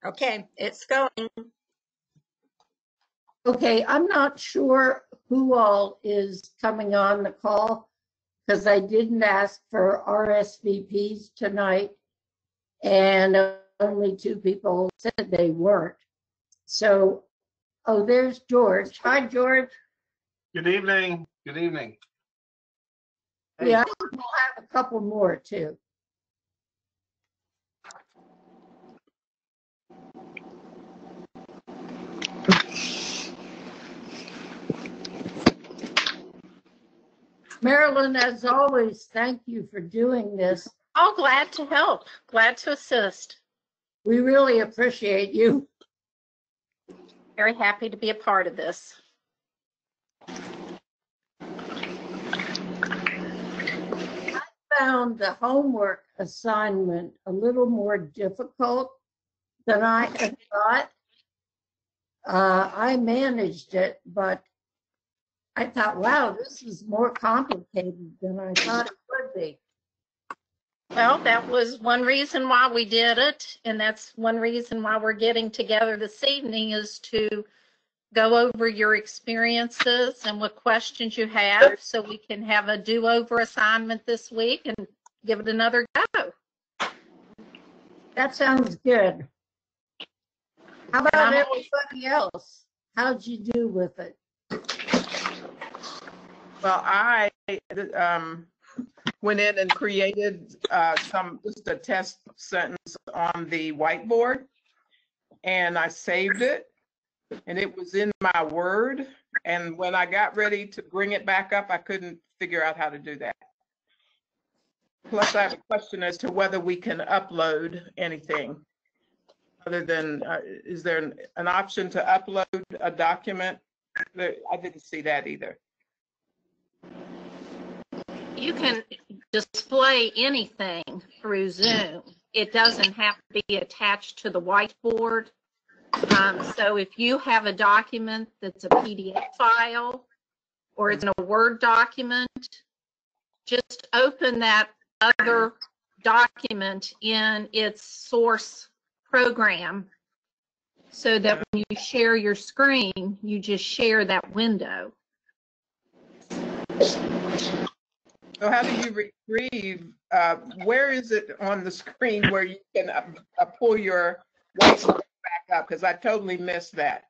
Okay, it's going. Okay, I'm not sure who all is coming on the call because I didn't ask for RSVPs tonight, and only 2 people said they weren't. So, oh, there's George. Hi, George. Good evening. Good evening. Hey. Yeah, we'll have a couple more too. Marilyn, as always, thank you for doing this. Oh, glad to help. Glad to assist. We really appreciate you. Very happy to be a part of this. I found the homework assignment a little more difficult than I had thought. I managed it, but I thought, wow, this is more complicated than I thought it would be. Well, that was one reason why we did it, and that's one reason why we're getting together this evening, is to go over your experiences and what questions you have so we can have a do-over assignment this week and give it another go. That sounds good. How about everybody else? How'd you do with it? Well, I went in and created just a test sentence on the whiteboard, and I saved it, and it was in my Word. And when I got ready to bring it back up, I couldn't figure out how to do that. Plus, I have a question as to whether we can upload anything other than, is there an option to upload a document? I didn't see that either. You can display anything through Zoom. It doesn't have to be attached to the whiteboard. So if you have a document that's a PDF file or it's in a Word document, just open that other document in its source program so that when you share your screen, you just share that window. So how do you retrieve, where is it on the screen where you can pull your whiteboard back up? Because I totally missed that.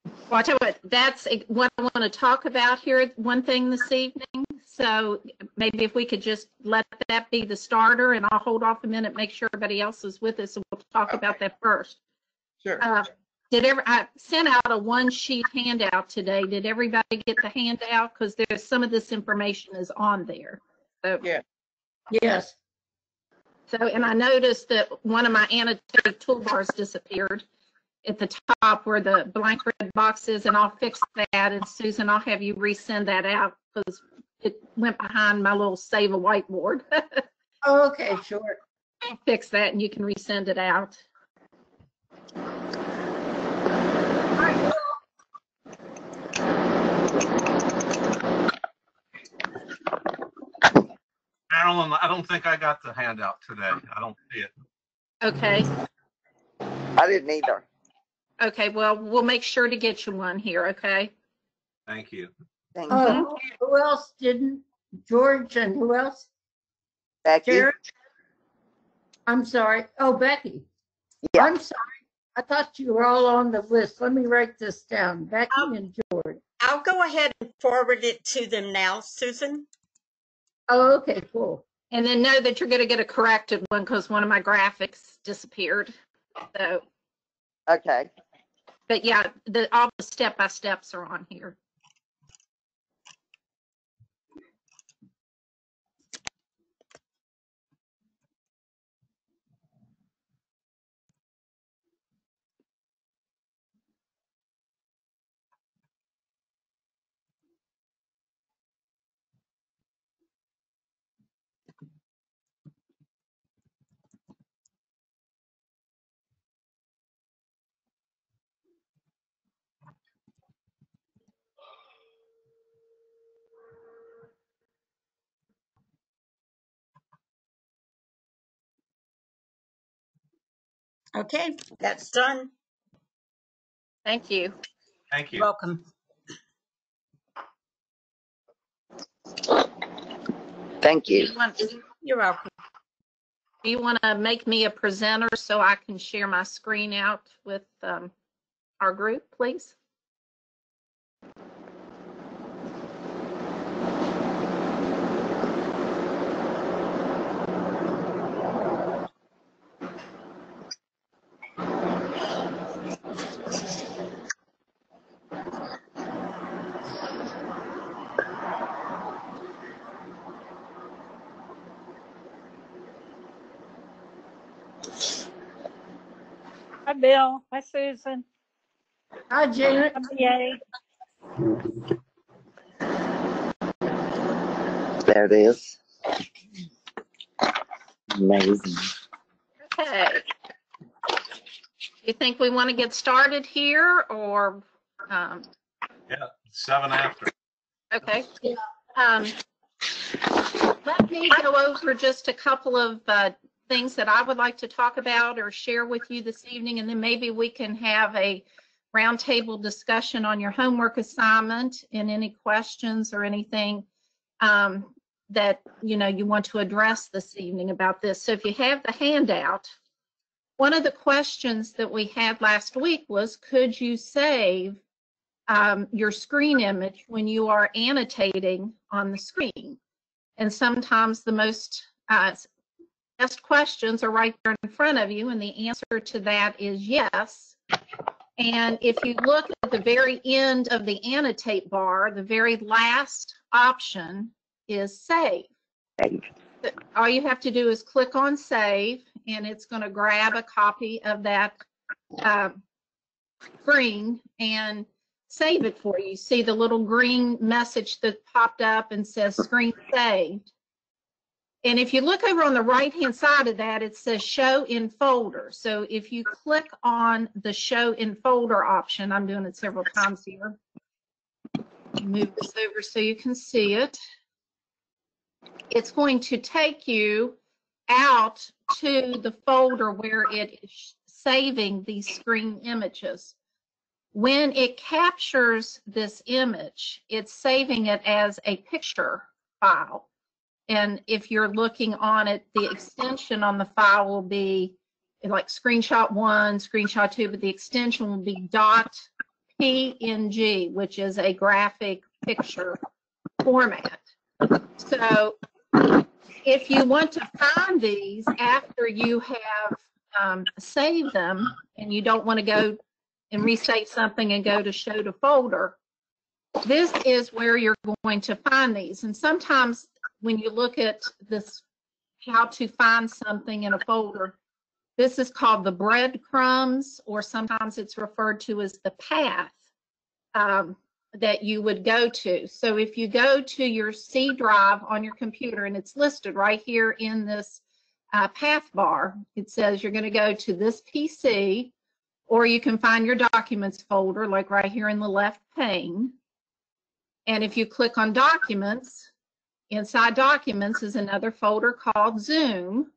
Well, I'll tell you what, that's what I want to talk about here, one thing this evening. So maybe if we could just let that be the starter, and I'll hold off a minute, make sure everybody else is with us, and we'll talk about that first. Sure. I sent out a one-sheet handout today. Did everybody get the handout? Because there's some of this information is on there. So, yeah. Yes. So, and I noticed that one of my annotated toolbars disappeared at the top where the blank red box is, and I'll fix that. And Susan, I'll have you resend that out because it went behind my little save a whiteboard. Okay, sure. I'll fix that and you can resend it out. Marilyn, I don't think I got the handout today. I don't see it. Okay. I didn't either. Okay, well, we'll make sure to get you one here, okay? Thank you. Thank you. Who else didn't? George, and who else? Becky? Jared? I'm sorry. Oh, Becky. Yeah. I'm sorry. I thought you were all on the list. Let me write this down. Becky and George. I'll go ahead and forward it to them now, Susan. Oh, okay, cool. And then know that you're going to get a corrected one because one of my graphics disappeared. So, Okay. but yeah, all the step-by-steps are on here. Okay, that's done. Thank you. Thank You're you. welcome. Thank you. You're welcome. Do you want to make me a presenter so I can share my screen out with our group, please? Hi, Bill. Hi, Susan. Hi, Janet. Hi, BA. There it is. Amazing. Okay. You think we want to get started here or? Yeah, 7 after. Okay. Let me go over just a couple of things that I would like to talk about or share with you this evening, and then maybe we can have a roundtable discussion on your homework assignment and any questions or anything that you want to address this evening about this. So if you have the handout, one of the questions that we had last week was, could you save your screen image when you are annotating on the screen? And sometimes the most best questions are right there in front of you, and the answer to that is yes. And if you look at the very end of the annotate bar, the very last option is save. All you have to do is click on save, and it's going to grab a copy of that screen and save it for you. See the little green message that popped up and says screen saved. And if you look over on the right-hand side of that, it says show in folder. So if you click on the show in folder option, I'm doing it several times here. Move this over so you can see it. It's going to take you out to the folder where it is saving these screen images. When it captures this image, it's saving it as a picture file. And if you're looking on it, the extension on the file will be like screenshot 1, screenshot 2, but the extension will be .png, which is a graphic picture format. So if you want to find these after you have saved them and you don't want to go and resave something and go to show to folder, this is where you're going to find these. And sometimes when you look at this, how to find something in a folder, this is called the breadcrumbs, or sometimes it's referred to as the path that you would go to. So if you go to your C drive on your computer, and it's listed right here in this path bar, it says you're going to go to this PC, or you can find your documents folder, like right here in the left pane. And if you click on documents, inside documents is another folder called Zoom.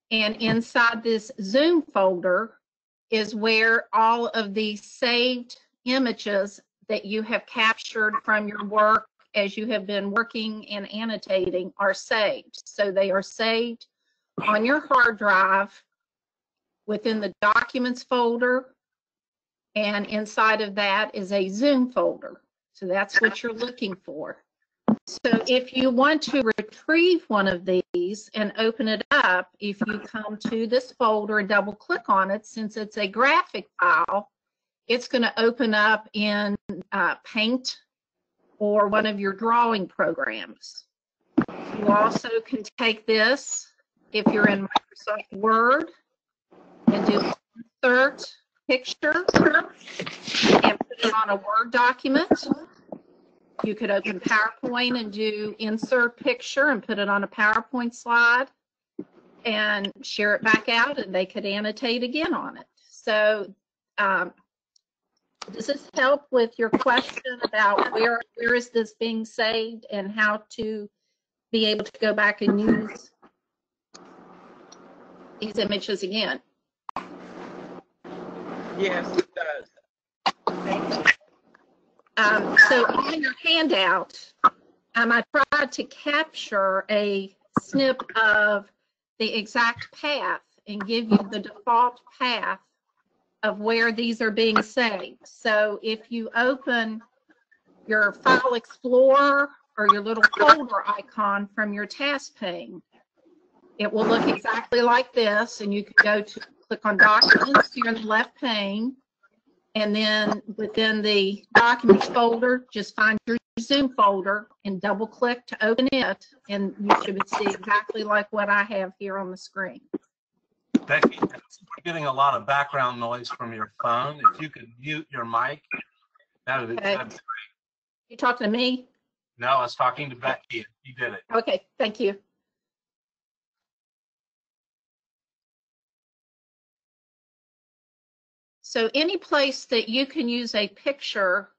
And inside this Zoom folder is where all of the saved images that you have captured from your work as you have been working and annotating are saved. So they are saved on your hard drive within the documents folder. And inside of that is a Zoom folder. So that's what you're looking for. So if you want to retrieve one of these and open it up, if you come to this folder and double click on it, since it's a graphic file, it's going to open up in Paint or one of your drawing programs. You also can take this, if you're in Microsoft Word, and do insert picture and put it on a Word document. You could open PowerPoint and do insert picture and put it on a PowerPoint slide and share it back out, and they could annotate again on it. So does this help with your question about where is this being saved and how to be able to go back and use these images again? Yes, it does. So on your handout, I tried to capture a snip of the exact path and give you the default path of where these are being saved. So if you open your File Explorer or your little folder icon from your task pane, it will look exactly like this, and you can go to click on Documents here in the left pane, and then within the Documents folder, just find your Zoom folder and double click to open it, and you should see exactly like what I have here on the screen. Becky, we're getting a lot of background noise from your phone. If you could mute your mic, that'd be great. You talking to me? No, I was talking to Becky. You did it. Okay, thank you. So any place that you can use a picture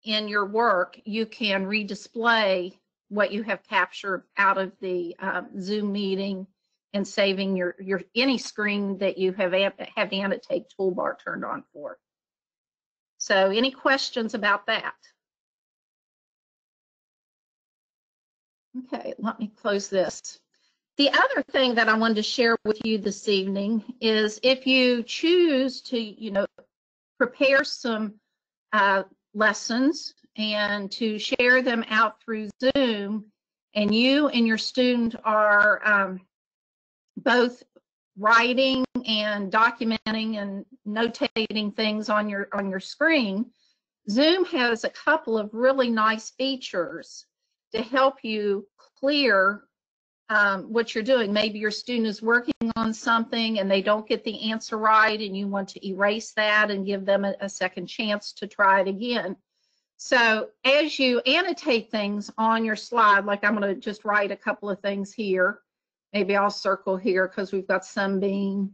in your work, you can redisplay what you have captured out of the Zoom meeting and saving your any screen that you have the annotate toolbar turned on for. So any questions about that? Okay, let me close this. The other thing that I wanted to share with you this evening is if you choose to, prepare some lessons and to share them out through Zoom, and you and your student are both writing and documenting and notating things on your screen, Zoom has a couple of really nice features to help you clear what you're doing. Maybe your student is working on something and they don't get the answer right, and you want to erase that and give them a second chance to try it again. So as you annotate things on your slide, like I'm going to just write a couple of things here. Maybe I'll circle here because we've got sunbeam,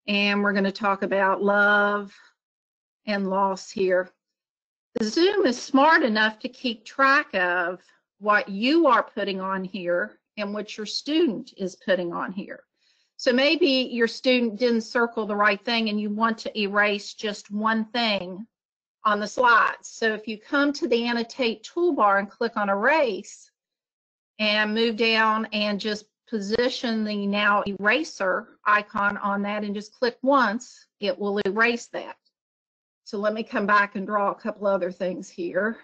and we're going to talk about love and loss here. The Zoom is smart enough to keep track of what you are putting on here and what your student is putting on here. So maybe your student didn't circle the right thing and you want to erase just one thing on the slides. So if you come to the annotate toolbar and click on erase and move down and just position the now eraser icon on that and just click once, it will erase that. So let me come back and draw a couple other things here.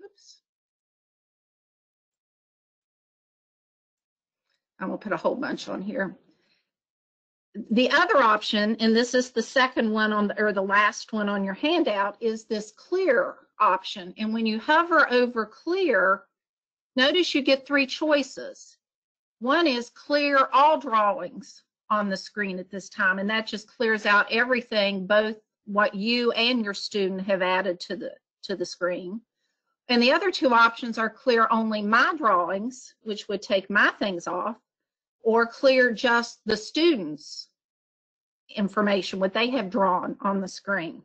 Oops. I'm going to put a whole bunch on here. The other option, and this is the second one on or the last one on your handout, is this clear option. And when you hover over clear, notice you get three choices. One is clear all drawings on the screen at this time, and that just clears out everything, both what you and your student have added to the screen. And the other two options are clear only my drawings, which would take my things off, or clear just the students' information, what they have drawn on the screen.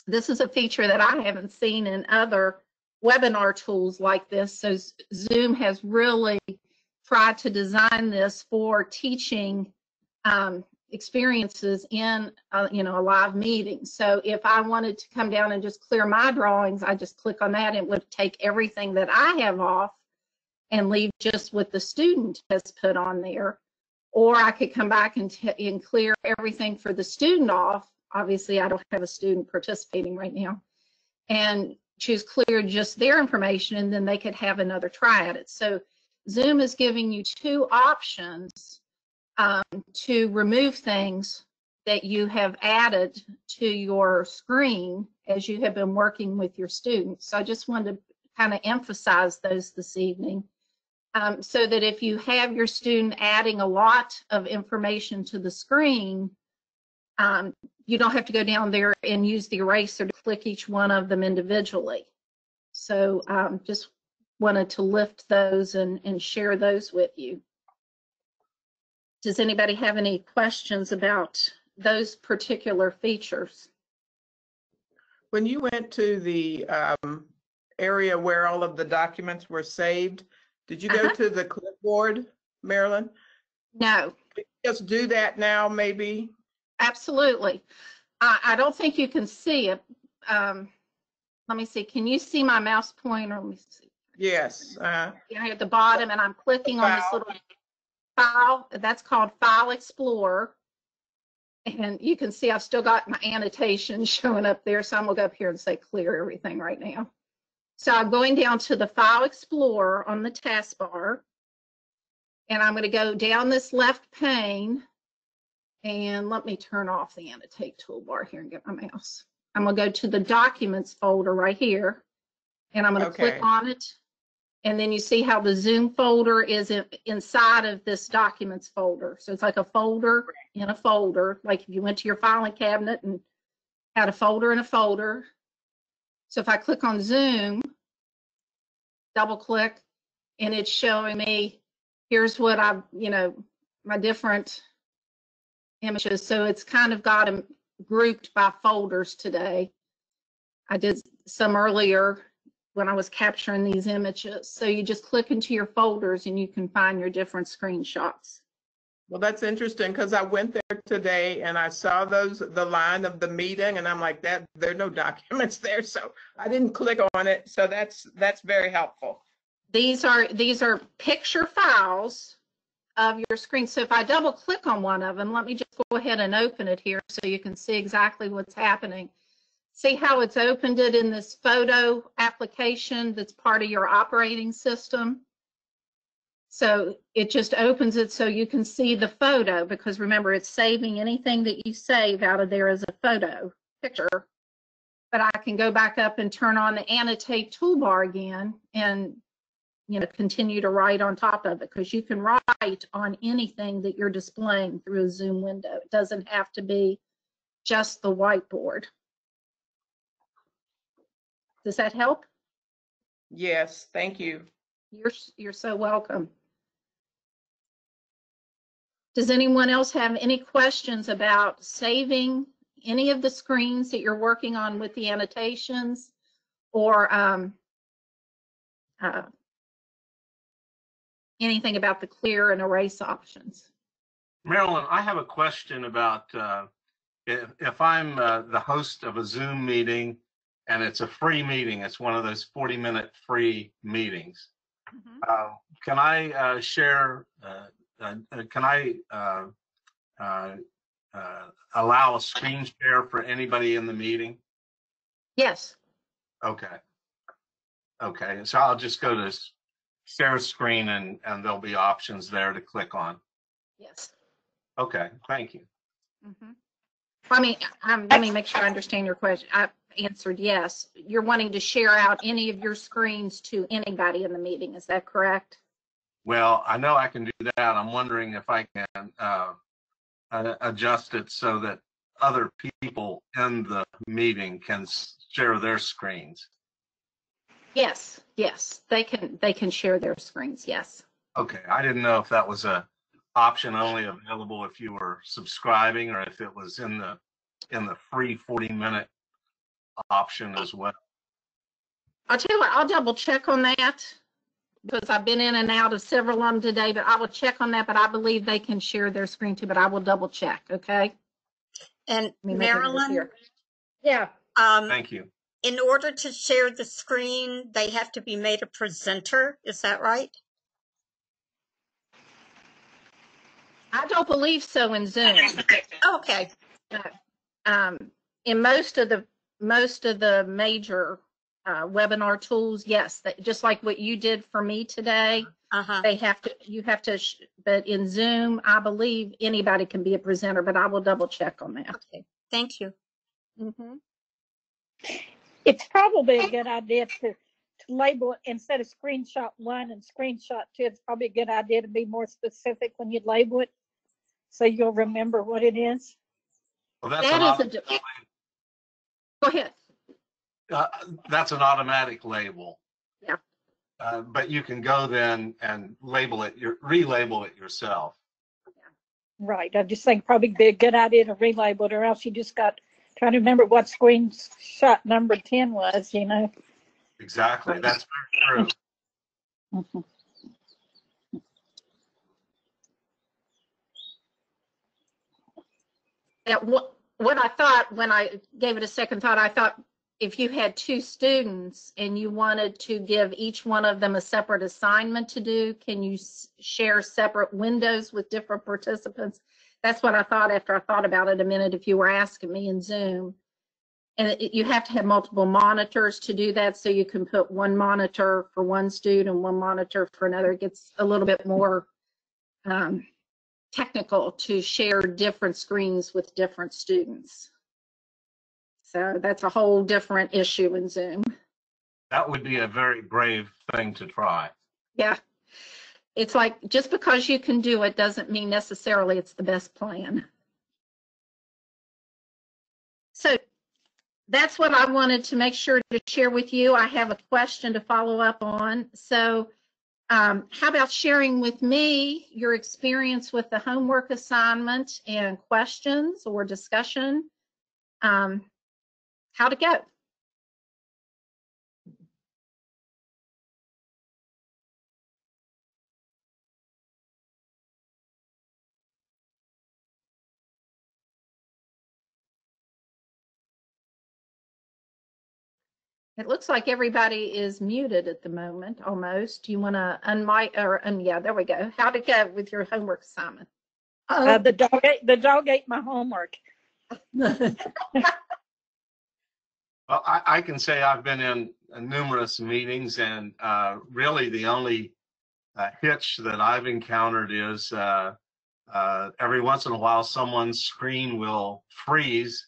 This is a feature that I haven't seen in other webinar tools like this. So Zoom has really tried to design this for teaching experiences in a live meeting. So if I wanted to come down and just clear my drawings, I just click on that and it would take everything that I have off and leave just what the student has put on there. Or I could come back and clear everything for the student off. Obviously, I don't have a student participating right now, and choose clear just their information, and then they could have another try at it. So Zoom is giving you two options to remove things that you have added to your screen as you have been working with your students. So I just wanted to kind of emphasize those this evening. So that if you have your student adding a lot of information to the screen, you don't have to go down there and use the eraser to click each one of them individually. So just wanted to lift those and share those with you. Does anybody have any questions about those particular features? When you went to the area where all of the documents were saved, did you go to the clipboard, Marilyn? No. Just do that now, maybe? Absolutely. I don't think you can see it. Let me see. Can you see my mouse pointer? Let me see. Yes. Here at the bottom, and I'm clicking on this little file. That's called File Explorer. And you can see I've still got my annotations showing up there. So I'm going to go up here and say clear everything right now. So I'm going down to the File Explorer on the taskbar. And I'm going to go down this left pane. And let me turn off the annotate toolbar here and get my mouse. I'm going to go to the Documents folder right here. And I'm going to click on it. And then you see how the Zoom folder is inside of this Documents folder. So it's like a folder in a folder, like if you went to your filing cabinet and had a folder in a folder. So if I click on Zoom, double click, and it's showing me, here's what I've, my different images. So it's kind of got them grouped by folders today. I did some earlier when I was capturing these images. So you just click into your folders and you can find your different screenshots. Well, that's interesting because I went there today and I saw the line of the meeting, and I'm like, there are no documents there, so I didn't click on it. So that's very helpful. These are picture files of your screen. So if I double click on one of them, let me just go ahead and open it here so you can see exactly what's happening. See how it's opened it in this photo application that's part of your operating system. So it just opens it so you can see the photo, because remember, it's saving anything that you save out of there as a photo picture. But I can go back up and turn on the annotate toolbar again and continue to write on top of it, because you can write on anything that you're displaying through a Zoom window. It doesn't have to be just the whiteboard. Does that help? Yes, thank you. You're so welcome. Does anyone else have any questions about saving any of the screens that you're working on with the annotations, or anything about the clear and erase options? Marilyn, I have a question about if I'm the host of a Zoom meeting and it's a free meeting, it's one of those 40-minute free meetings. Mm-hmm. Can I share, can I allow a screen share for anybody in the meeting? Yes. Okay. Okay, so I'll just go to share screen and there'll be options there to click on. Yes. Okay, thank you. Mm-hmm. Let me make sure I understand your question. I answered yes. You're wanting to share out any of your screens to anybody in the meeting, is that correct? Well, I know I can do that. I'm wondering if I can adjust it so that other people in the meeting can share their screens. Yes, they can share their screens. Yes. Okay, I didn't know if that was a option only available if you were subscribing, or if it was in the free 40-minute option as well. I'll tell you what, I'll double check on that, because I've been in and out of several of them today, but I will check on that. But I believe they can share their screen too, but I will double check. Okay. And Marilyn, yeah. Thank you. In order to share the screen, they have to be made a presenter. Is that right? I don't believe so in Zoom. Okay. In most of the major webinar tools, yes, just like what you did for me today, you have to, but in Zoom, I believe anybody can be a presenter, but I will double check on that. Okay, thank you. Mm-hmm. It's probably a good idea to label it instead of screenshot 1 and screenshot 2. It's probably a good idea to be more specific when you label it, so you'll remember what it is. Well, that's Go ahead. That's an automatic label. Yeah. But you can go then and label it, relabel it yourself. Right. I just think probably be a good idea to relabel it, or else you just got trying to remember what screenshot number 10 was, Exactly. That's very true. Mm-hmm. Yeah, what I thought when I gave it a second thought, I thought if you had 2 students and you wanted to give each one of them a separate assignment to do, can you share separate windows with different participants? That's what I thought after I thought about it a minute, if you were asking me in Zoom. And you have to have multiple monitors to do that, so you can put one monitor for one student, one monitor for another. It gets a little bit more technical to share different screens with different students. So that's a whole different issue in Zoom. That would be a very brave thing to try. Yeah. It's like, just because you can do it doesn't mean necessarily it's the best plan. So that's what I wanted to make sure to share with you. I have a question to follow up on. So how about sharing with me your experience with the homework assignment and questions or discussion? How'd it go? It looks like everybody is muted at the moment, almost. Do you want to unmic or yeah, there we go. How'd it go with your homework assignment? The dog ate my homework. Well, I can say I've been in numerous meetings, and really the only hitch that I've encountered is every once in a while someone's screen will freeze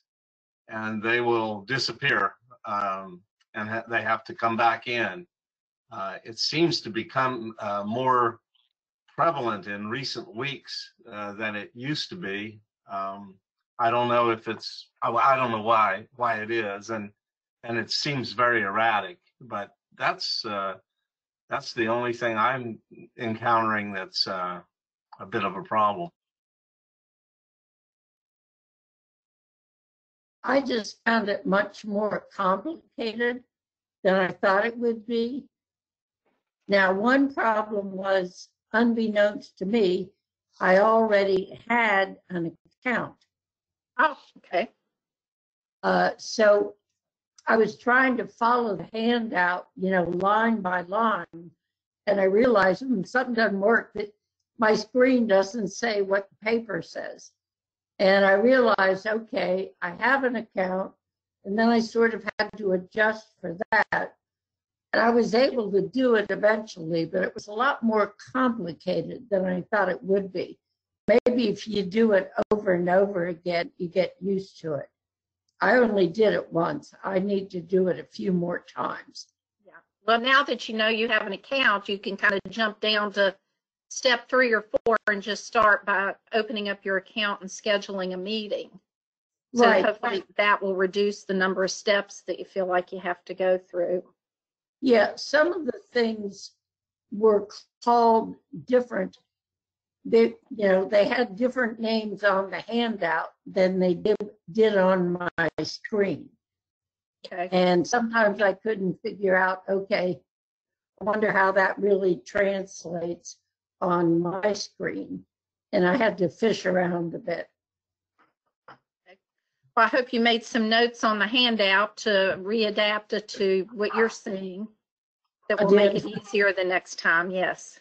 and they will disappear, and they have to come back in. It seems to become more prevalent in recent weeks than it used to be. I don't know if it's, I don't know why it is, and it seems very erratic, but that's the only thing I'm encountering that's a bit of a problem. I just found it much more complicated than I thought it would be. Now, one problem was, unbeknownst to me, I already had an account. Oh, okay. So I was trying to follow the handout, line by line, and I realized something doesn't work. That my screen doesn't say what the paper says. And I realized, okay, I have an account, and then I sort of had to adjust for that. And I was able to do it eventually, but it was a lot more complicated than I thought it would be. Maybe if you do it over and over again, you get used to it. I only did it once. I need to do it a few more times. Yeah. Well, now that you know you have an account, you can kind of jump down to step 3 or 4 and just start by opening up your account and scheduling a meeting. So Right. hopefully that will reduce the number of steps that you feel like you have to go through. Yeah, some of the things were called different. They had different names on the handout than they did on my screen. Okay. And sometimes I couldn't figure out, okay, I wonder how that really translates on my screen. And I had to fish around a bit. Well, I hope you made some notes on the handout to readapt it to what you're seeing. That will make it easier the next time, yes.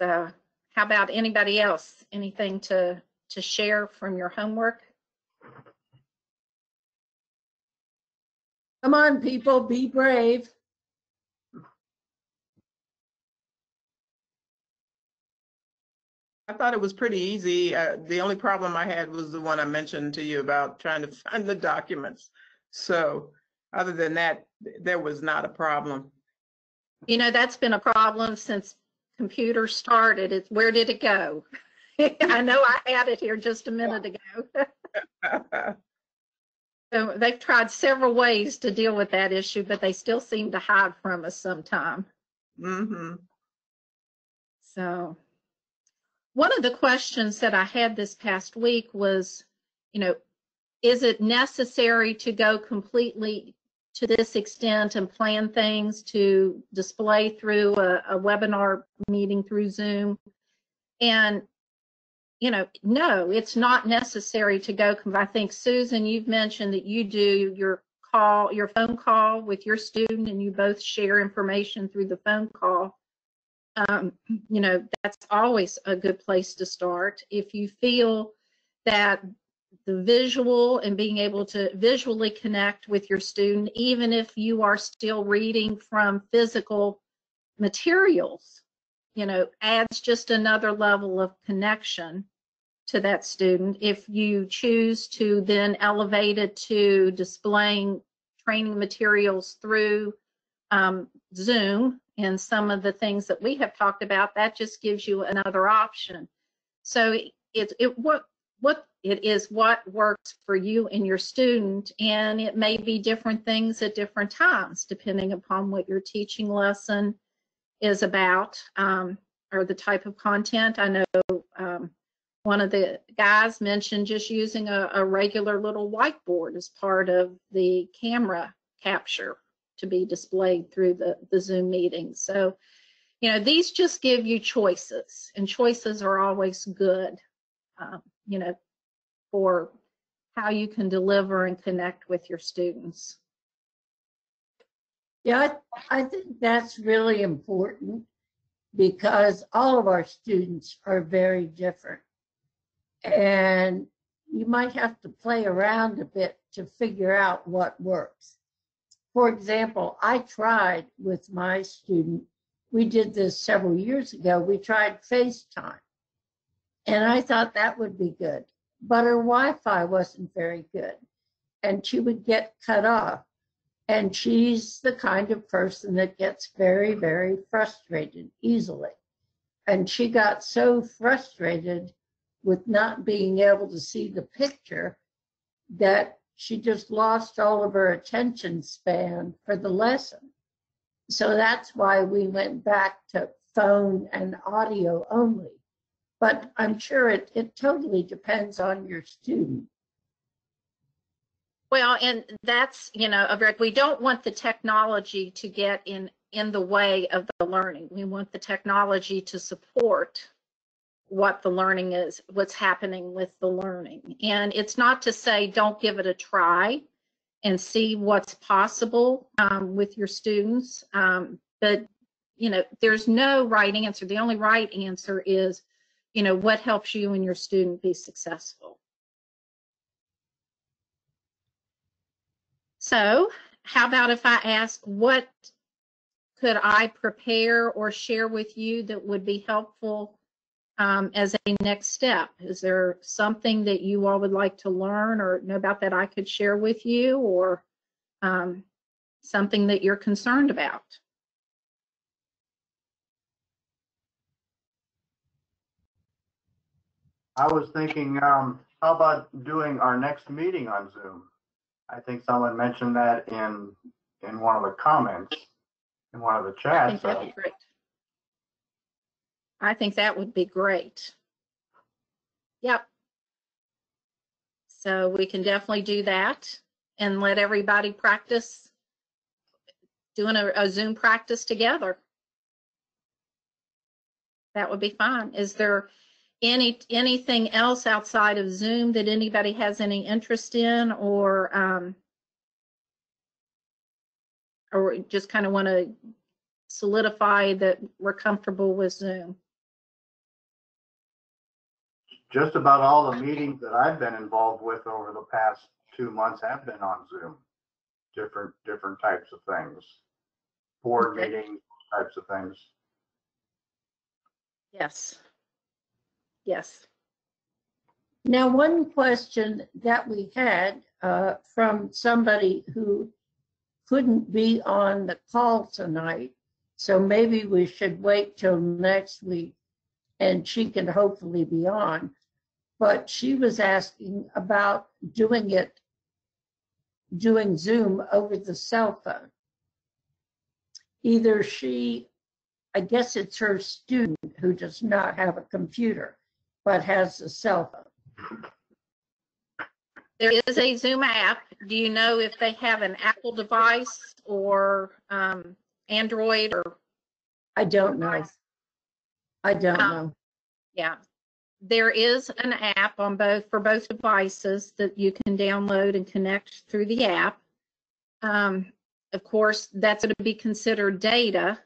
So how about anybody else? Anything to share from your homework? Come on, people, be brave. I thought it was pretty easy. The only problem I had was the one I mentioned to you about trying to find the documents. So other than that, there was not a problem. That's been a problem since computers started. Where did it go? I know I had it here just a minute ago. So they've tried several ways to deal with that issue, but they still seem to hide from us sometime. Mm-hmm. So one of the questions that I had this past week was, is it necessary to go completely to this extent and plan things to display through a webinar meeting through Zoom? And no, it's not necessary to go. I think, Susan, you've mentioned that you do your phone call with your student, and you both share information through the phone call. That's always a good place to start. If you feel that the visual and being able to visually connect with your student, even if you are still reading from physical materials, adds just another level of connection to that student. If you choose to then elevate it to displaying training materials through Zoom and some of the things that we have talked about, that just gives you another option. So what works for you and your student, and it may be different things at different times depending upon what your teaching lesson is about, or the type of content. I know one of the guys mentioned just using a regular little whiteboard as part of the camera capture to be displayed through the Zoom meeting. So, these just give you choices, and choices are always good, for how you can deliver and connect with your students. Yeah, I think that's really important because all of our students are very different. And you might have to play around a bit to figure out what works. For example, I tried with my student, we did this several years ago, we tried FaceTime. And I thought that would be good, but her Wi-Fi wasn't very good and she would get cut off. And she's the kind of person that gets very, very frustrated easily. And she got so frustrated with not being able to see the picture that she just lost all of her attention span for the lesson. So that's why we went back to phone and audio only. But I'm sure it totally depends on your student. Well, and that's, we don't want the technology to get in the way of the learning. We want the technology to support what the learning is, what's happening with the learning. And it's not to say don't give it a try and see what's possible with your students. But, there's no right answer. The only right answer is, what helps you and your student be successful. So how about if I ask, what could I prepare or share with you that would be helpful as a next step? Is there something that you all would like to learn or know about that I could share with you, or something that you're concerned about? I was thinking, how about doing our next meeting on Zoom? I think someone mentioned that in one of the comments, in one of the chats. I think that'd be great. I think that would be great. Yep. So we can definitely do that and let everybody practice doing a Zoom practice together. That would be fine. Is there anything else outside of Zoom that anybody has any interest in, or just kind of want to solidify that we're comfortable with Zoom? Just about all the meetings that I've been involved with over the past 2 months have been on Zoom. Different types of things, board meetings, types of things. Yes. Yes. Now, one question that we had from somebody who couldn't be on the call tonight, so maybe we should wait till next week and she can hopefully be on, but she was asking about doing Zoom over the cell phone. Either I guess it's her student who does not have a computer, but has a cell phone. There is a Zoom app. Do you know if they have an Apple device or Android or? I don't know. I don't know. Yeah. there is an app on for both devices that you can download and connect through the app. Of course, that's going to be considered data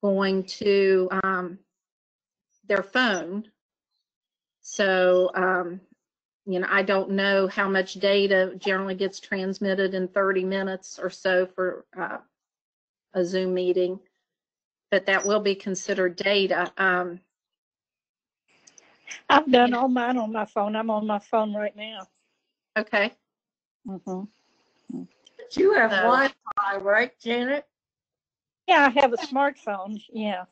going to their phone. So, I don't know how much data generally gets transmitted in 30 minutes or so for a Zoom meeting, but that will be considered data. I've done all mine on my phone. I'm on my phone right now. Okay. Mm-hmm. But you have So- Wi-Fi, right, Janet? Yeah, I have a smartphone. Yeah.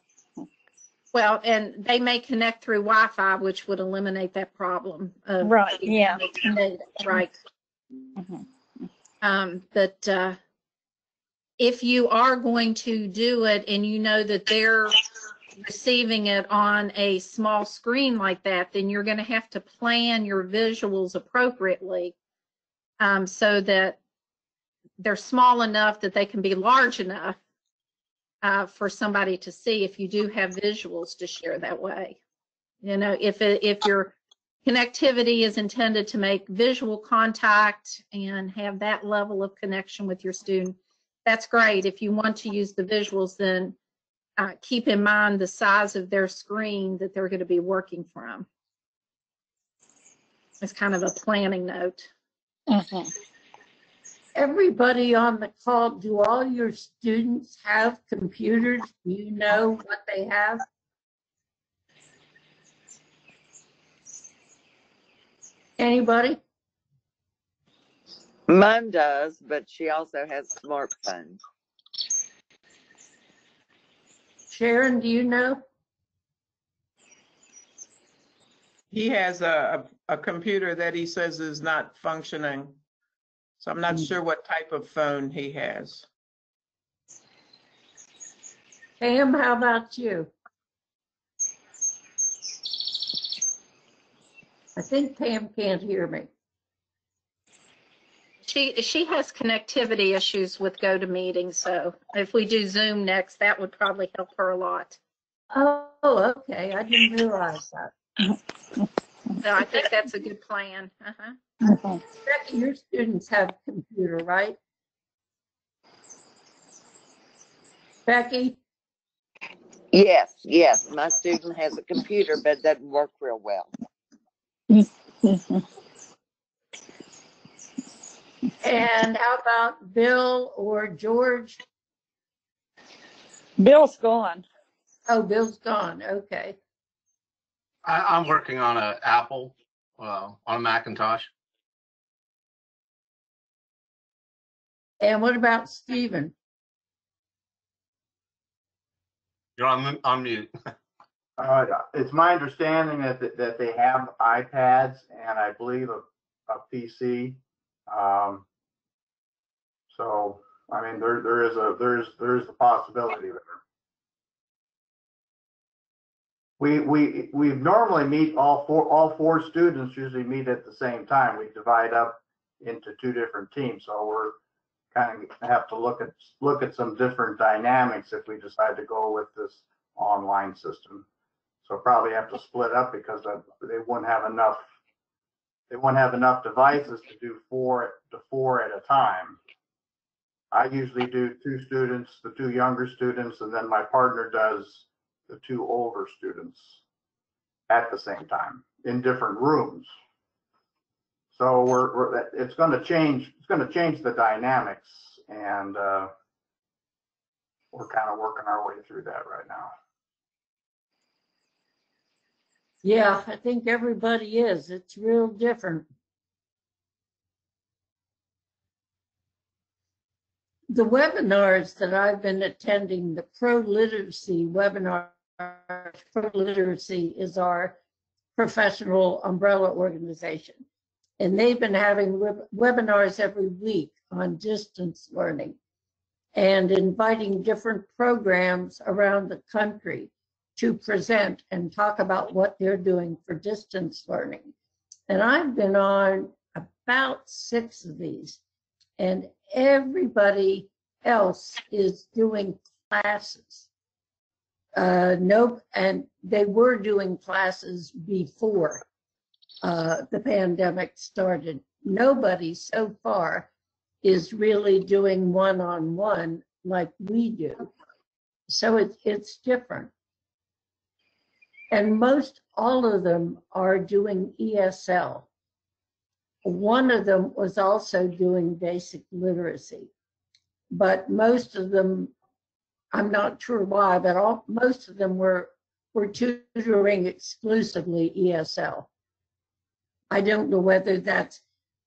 Well, and they may connect through Wi-Fi, which would eliminate that problem. Of Right, yeah. data, right. But if you are going to do it and you know that they're receiving it on a small screen like that, then you're going to have to plan your visuals appropriately so that they're small enough that they can be large enough for somebody to see if you do have visuals to share that way. If your connectivity is intended to make visual contact and have that level of connection with your student, that's great. If you want to use the visuals, then keep in mind the size of their screen that they're going to be working from. It's kind of a planning note. Mm-hmm. Everybody on the call, do all your students have computers? Do you know what they have? Anybody? Mine does, but she also has a smartphone. Sharon, do you know? He has a computer that he says is not functioning. So I'm not sure what type of phone he has. Pam, how about you? I think Pam can't hear me. She has connectivity issues with GoToMeeting, so if we do Zoom next, that would probably help her a lot. Oh, okay. I didn't realize that. So I think that's a good plan. Mm-hmm. Becky, your students have a computer, right? Becky? Yes. My student has a computer, but it doesn't work real well. Mm-hmm. And how about Bill or George? Bill's gone. Oh, Bill's gone. Okay. I'm working on an Apple, on a Macintosh. And what about Stephen? You're on mute. It's my understanding that they have iPads and I believe a PC. So I mean, there is a possibility there. We normally meet all four students usually meet at the same time. We divide up into two different teams, so we're kind of have to look at some different dynamics if we decide to go with this online system. So probably have to split up because they wouldn't have enough. They wouldn't have enough devices to do four at a time. I usually do two students, the two younger students, and then my partner does the two older students at the same time in different rooms. So it's going to change. It's going to change the dynamics, and we're kind of working our way through that right now. Yeah, I think everybody is. It's real different. The webinars that I've been attending, the Pro Literacy webinar, Pro Literacy is our professional umbrella organization. And they've been having webinars every week on distance learning and inviting different programs around the country to present and talk about what they're doing for distance learning. And I've been on about 6 of these, and everybody else is doing classes. Nope, and they were doing classes before the pandemic started. Nobody so far is really doing one-on-one like we do. So it's different. And most all of them are doing ESL. One of them was also doing basic literacy, but most of them, I'm not sure why, but most of them were tutoring exclusively ESL. I don't know whether that's,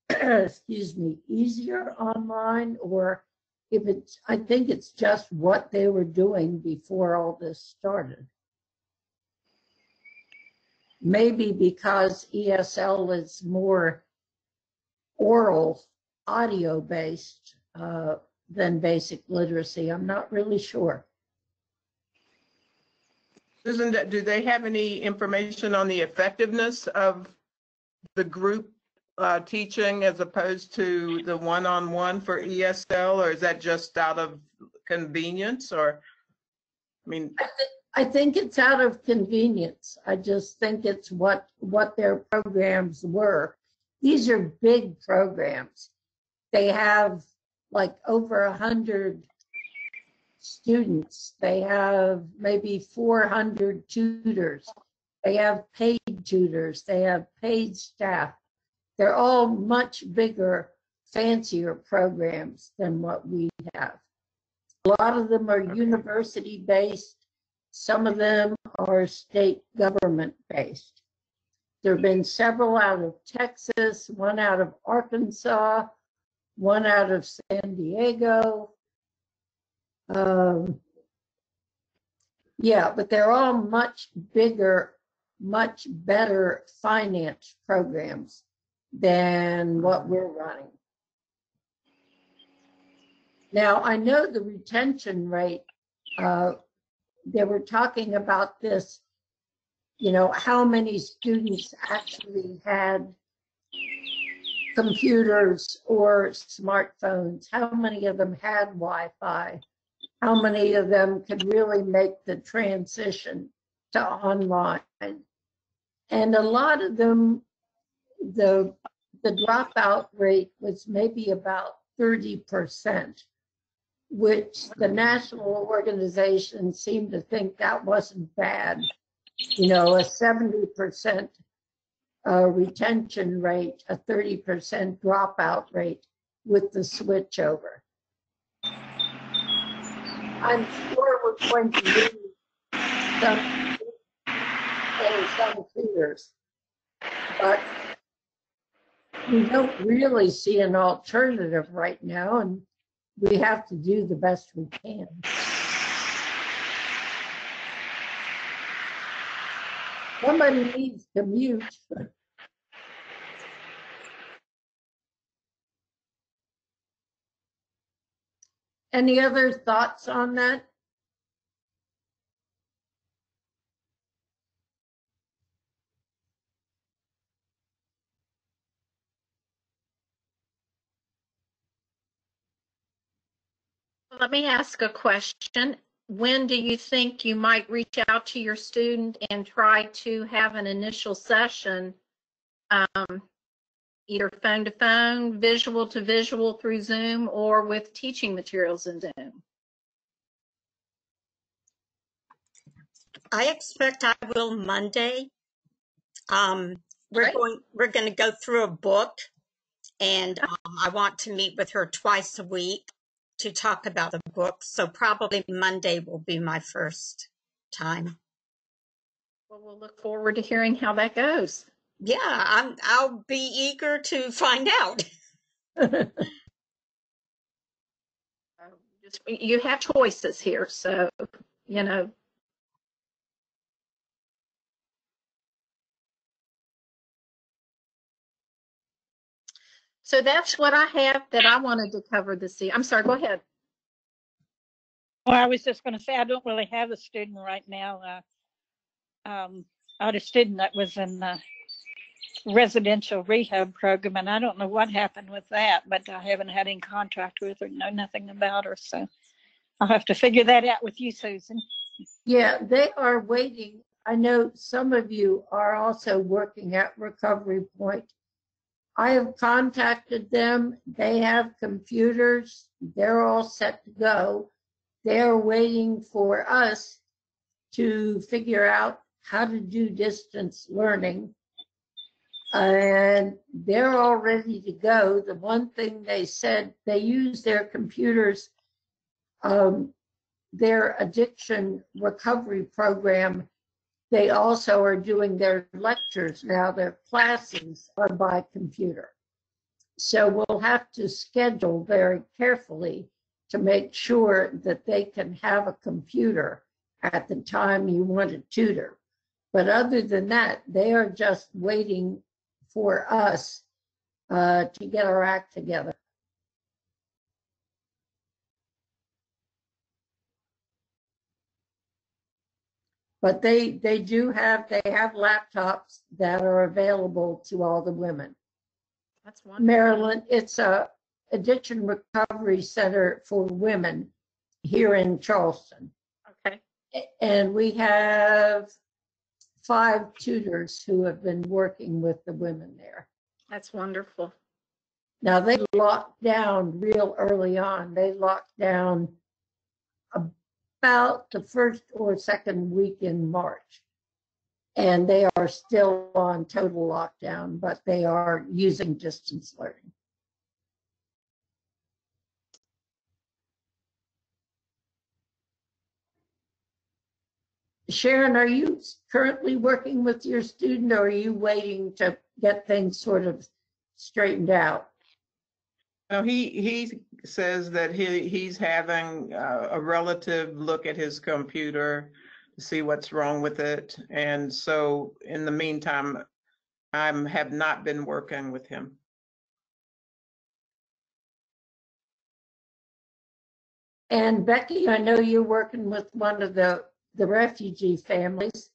excuse me, easier online or if it's, I think it's just what they were doing before all this started. Maybe because ESL is more oral, audio based than basic literacy. I'm not really sure. Susan, do they have any information on the effectiveness of the group teaching as opposed to the one-on-one for ESL, or is that just out of convenience? Or, I mean, I think it's out of convenience. I just think it's what their programs were. These are big programs. They have like over 100 students. They have maybe 400 tutors. They have paid tutors. They have paid staff. They're all much bigger, fancier programs than what we have. A lot of them are university-based. Some of them are state government-based. There have been several out of Texas, one out of Arkansas, one out of San Diego. Yeah, but they're all much bigger, much better finance programs than what we're running. Now, I know the retention rate, they were talking about this, you know, how many students actually had computers or smartphones, how many of them had Wi-Fi, how many of them could really make the transition to online. And a lot of them, the dropout rate was maybe about 30%, which the national organization seemed to think that wasn't bad. You know, a 70% retention rate, a 30% dropout rate with the switch over. I'm sure we're going to lose some tutors, but we don't really see an alternative right now, and we have to do the best we can. Somebody needs to mute. Any other thoughts on that? Let me ask a question. When do you think you might reach out to your student and try to have an initial session, either phone to phone, visual to visual through Zoom, or with teaching materials in Zoom? I expect I will Monday. We're going to go through a book, and I want to meet with her twice a week to talk about the book. So probably Monday will be my first time. Well, we'll look forward to hearing how that goes. Yeah, I'll be eager to find out. You have choices here, so, you know. So that's what I have that I wanted to cover this evening. I'm sorry, go ahead. Well, I was just going to say, I don't really have a student right now. I had a student that was in the residential rehab program, and I don't know what happened with that, but I haven't had any contact with her, know nothing about her. So I'll have to figure that out with you, Susan. Yeah, they are waiting. I know some of you are also working at Recovery Point. I have contacted them. They have computers. They're all set to go. They're waiting for us to figure out how to do distance learning. And they're all ready to go. The one thing they said, they use their computers, their addiction recovery program. They also are doing their lectures now. Their classes are by computer. So we'll have to schedule very carefully to make sure that they can have a computer at the time you want to tutor. But other than that, they are just waiting for us to get our act together. But they have laptops that are available to all the women. That's wonderful. Marilyn, it's a addiction recovery center for women here in Charleston. Okay. And we have 5 tutors who have been working with the women there. That's wonderful. Now they locked down real early on. They locked down about the first or second week in March. And they are still on total lockdown, but they are using distance learning. Sharon, are you currently working with your student, or are you waiting to get things sort of straightened out? No, he says that he's having a relative look at his computer to see what's wrong with it. And so in the meantime, I have not been working with him. And Becky, I know you're working with one of the refugee families.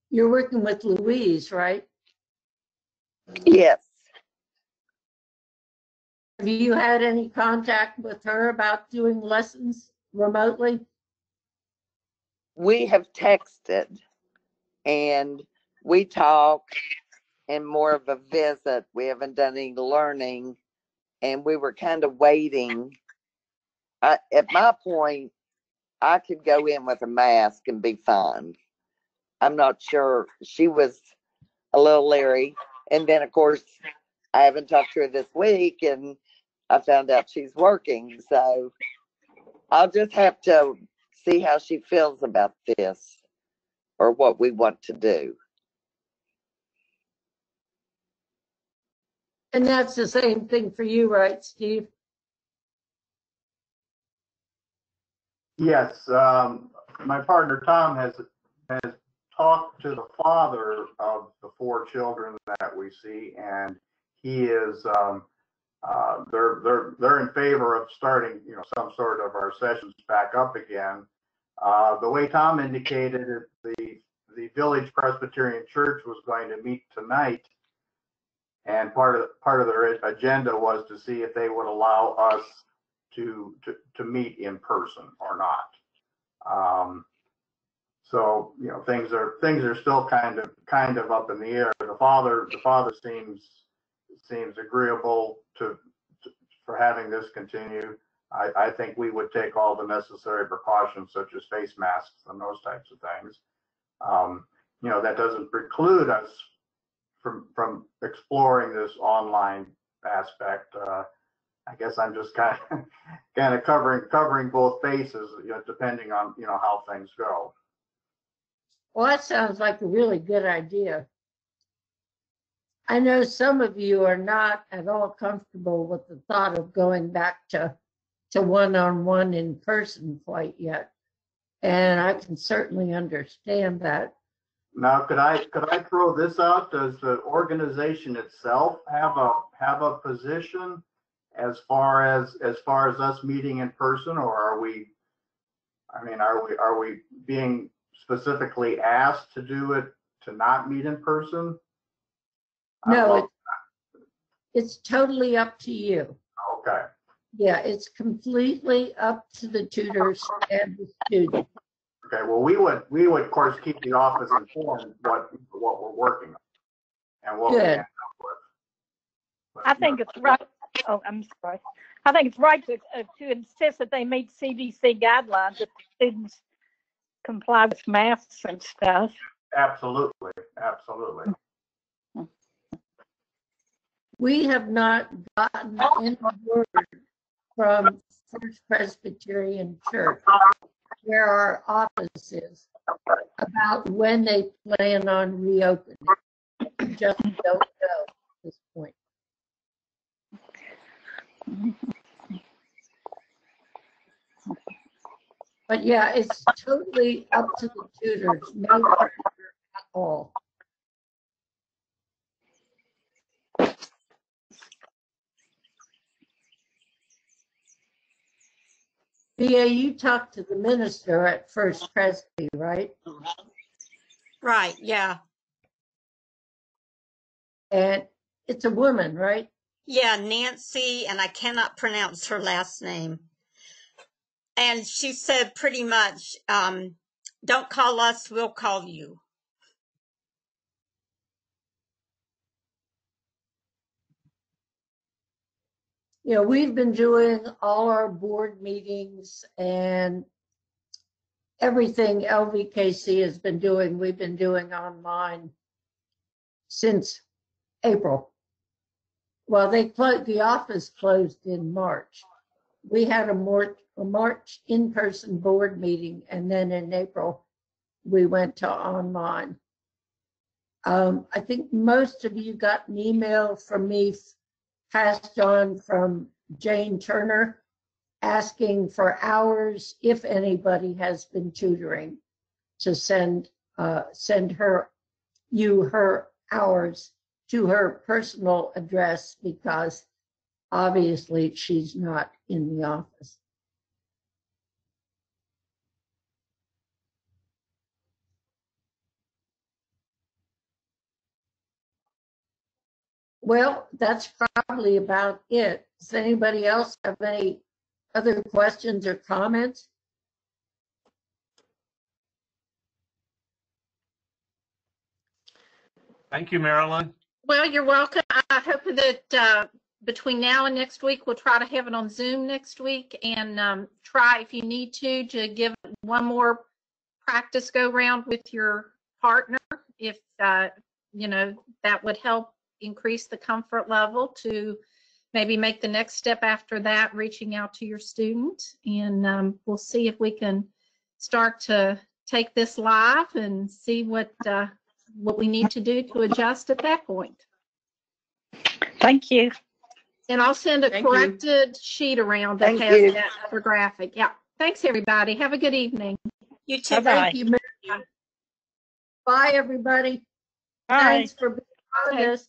You're working with Louise, right? Yes. Have you had any contact with her about doing lessons remotely? We have texted and we talk and more of a visit. We haven't done any learning and we were kind of waiting. At my point, I could go in with a mask and be fine. I'm not sure. She was a little leery. And then, of course, I haven't talked to her this week and I found out she's working. So I'll just have to see how she feels about this or what we want to do. And that's the same thing for you, right, Steve? Yes, my partner Tom has talked to the father of the 4 children that we see, and he is they're in favor of starting some sort of our sessions back up again. The way Tom indicated it, the Village Presbyterian Church was going to meet tonight, and part of their agenda was to see if they would allow us to meet in person or not. So things are still kind of up in the air. The father seems agreeable for having this continue. I think we would take all the necessary precautions such as face masks and those types of things. That doesn't preclude us from exploring this online aspect. I guess I'm just kind of covering both bases, depending on how things go. Well, that sounds like a really good idea. I know some of you are not at all comfortable with the thought of going back to one-on-one in person quite yet, and I can certainly understand that. Now, could I throw this out? Does the organization itself have a position as far as us meeting in person, or are we being specifically asked to do it, to not meet in person? No, it's totally up to you. Okay. Yeah, it's completely up to the tutors and the students. Okay, well, we would of course keep the office informed what we're working on and what we Good. end up with. But, I think it's right. Oh, I'm sorry. I think it's right to insist that they meet CDC guidelines if students comply with masks and stuff. absolutely, absolutely. We have not gotten any word from First Presbyterian Church, where our office is, about when they plan on reopening. We just don't know at this point. But yeah, it's totally up to the tutors, no pressure at all. BA, you talked to the minister at First Presby, right? Right, yeah. And it's a woman, right? Yeah, Nancy, and I cannot pronounce her last name. And she said pretty much, don't call us, we'll call you. You know, we've been doing all our board meetings and everything LVKC has been doing, we've been doing online since April. Well, the office closed in March. We had a March in-person board meeting, and then in April, we went to online. I think most of you got an email from me passed on from Jane Turner asking for hours, if anybody has been tutoring, to send her hours to her personal address, because obviously she's not in the office. Well, that's probably about it. Does anybody else have any other questions or comments? Thank you, Marilyn. Well, you're welcome. I hope that between now and next week, we'll try to have it on Zoom next week, and try, if you need to give one more practice go round with your partner, if you know, that would help increase the comfort level to maybe make the next step after that, reaching out to your student. And we'll see if we can start to take this live and see what we need to do to adjust at that point. Thank you. And I'll send a Thank you. corrected sheet around that Thank has you. that other graphic. Yeah. Thanks, everybody. Have a good evening. You too. Bye-bye. Thank you, Mary. Bye, everybody. Bye. Thanks for being on Okay. this.